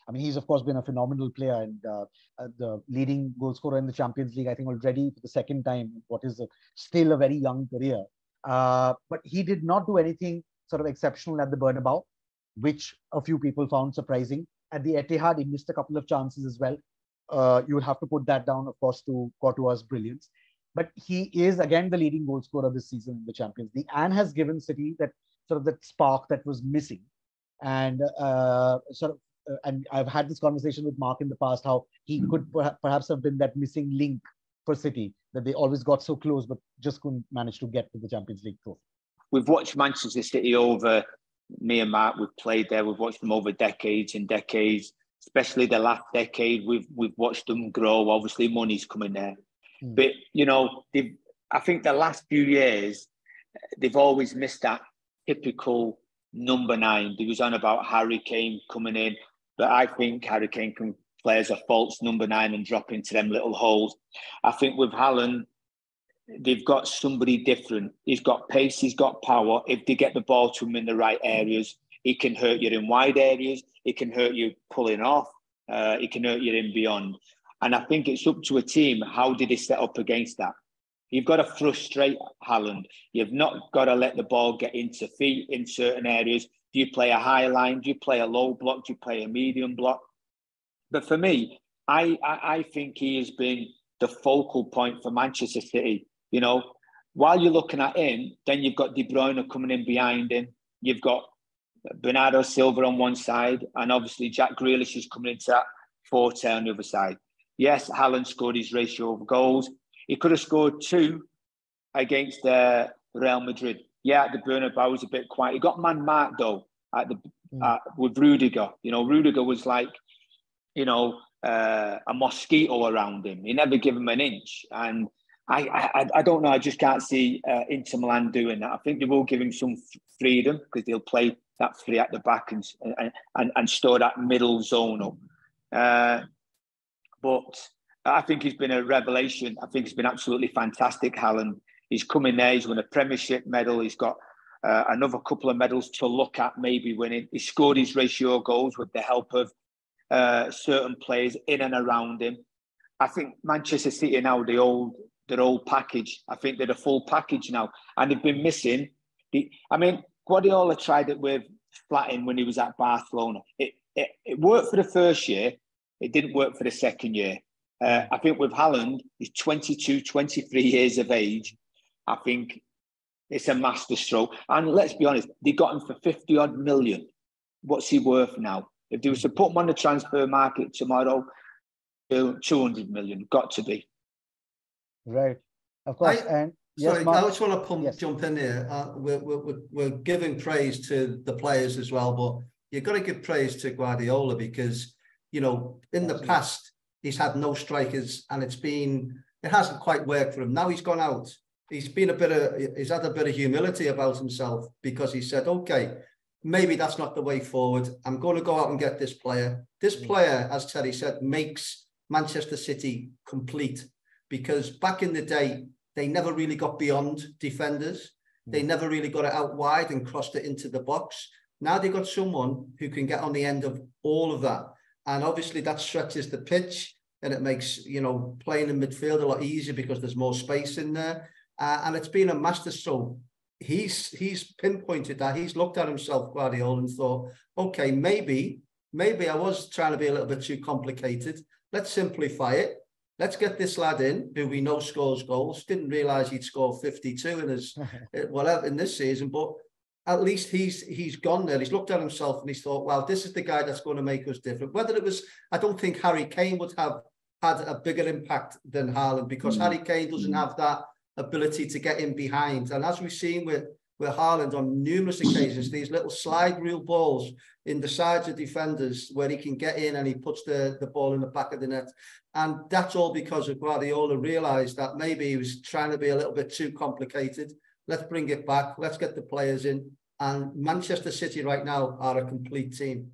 I mean, he's of course been a phenomenal player and the leading goal scorer in the Champions League, I think already for the second time, what is still a very young career. But he did not do anything sort of exceptional at the Bernabeu, which a few people found surprising. At the Etihad, he missed a couple of chances as well. You would have to put that down, of course, to Courtois' brilliance. But he is again the leading goal scorer this season in the Champions League and has given City that sort of that spark that was missing. And and I've had this conversation with Mark in the past, how he could perhaps have been that missing link for City, that they always got so close, but just couldn't manage to get to the Champions League trophy. We've watched Manchester City over, me and Mark, we've played there. We've watched them over decades and decades, especially the last decade. We've watched them grow. Obviously, money's coming there. But, you know, I think the last few years, they've always missed that typical number 9. There was on about Harry Kane coming in, but I think Harry Kane can play as a false number 9 and drop into them little holes. I think with Haaland, they've got somebody different. He's got pace, he's got power. If they get the ball to him in the right areas, he can hurt you in wide areas. He can hurt you pulling off. He can hurt you in beyond. And I think it's up to a team, how do they set up against that? You've got to frustrate Haaland. You've not got to let the ball get into feet in certain areas. Do you play a high line? Do you play a low block? Do you play a medium block? But for me, I think he has been the focal point for Manchester City. You know, while you're looking at him, then you've got De Bruyne coming in behind him. You've got Bernardo Silva on one side, and obviously Jack Grealish is coming into that forte on the other side. Yes, Haaland scored his ratio of goals. He could have scored 2 against Real Madrid. Yeah, the Bernabeu was a bit quiet. He got man-marked, though, with Rudiger. You know, Rudiger was like, you know, a mosquito around him. He never gave him an inch. And I don't know. I just can't see Inter Milan doing that. I think they will give him some freedom because they'll play that free at the back and store that middle zone up. But I think he's been a revelation. I think he's been absolutely fantastic, Haaland. He's come in there. He's won a Premiership medal. He's got another couple of medals to look at, maybe winning. He scored his ratio goals with the help of certain players in and around him. I think Manchester City now, their old package. I think they're the full package now. And they've been missing. Guardiola tried it with Flattin when he was at Barcelona. It worked for the first year. It didn't work for the second year. I think with Haaland, he's 22, 23 years of age. I think it's a masterstroke. And let's be honest, they got him for 50-odd million. What's he worth now? If they were to put him on the transfer market tomorrow, 200 million, got to be. Right. Of course. I just want to jump in here. We're giving praise to the players as well, but you've got to give praise to Guardiola because, you know, in the past, he's had no strikers and it hasn't quite worked for him. Now he's gone out. He's had a bit of humility about himself because he said, okay, maybe that's not the way forward. I'm going to go out and get this player. This player, as Terry said, makes Manchester City complete because back in the day, they never really got beyond defenders. They never really got it out wide and crossed it into the box. Now they've got someone who can get on the end of all of that. And obviously that stretches the pitch and it makes, you know, playing in midfield a lot easier because there's more space in there. And it's been a masterstroke. He's pinpointed that. He's looked at himself, Guardiola, and thought, okay, maybe I was trying to be a little bit too complicated. Let's simplify it. Let's get this lad in who we know scores goals. Didn't realise he'd score 52 in this season, but at least he's gone there. He's looked at himself and he's thought, well, this is the guy that's going to make us different. Whether it was, I don't think Harry Kane would have had a bigger impact than Haaland because Harry Kane doesn't have that ability to get in behind. And as we've seen with Haaland on numerous occasions, these little slide rule balls in the sides of defenders where he can get in and he puts the ball in the back of the net. And that's all because of Guardiola realised that maybe he was trying to be a little bit too complicated. Let's bring it back. Let's get the players in. And Manchester City right now are a complete team.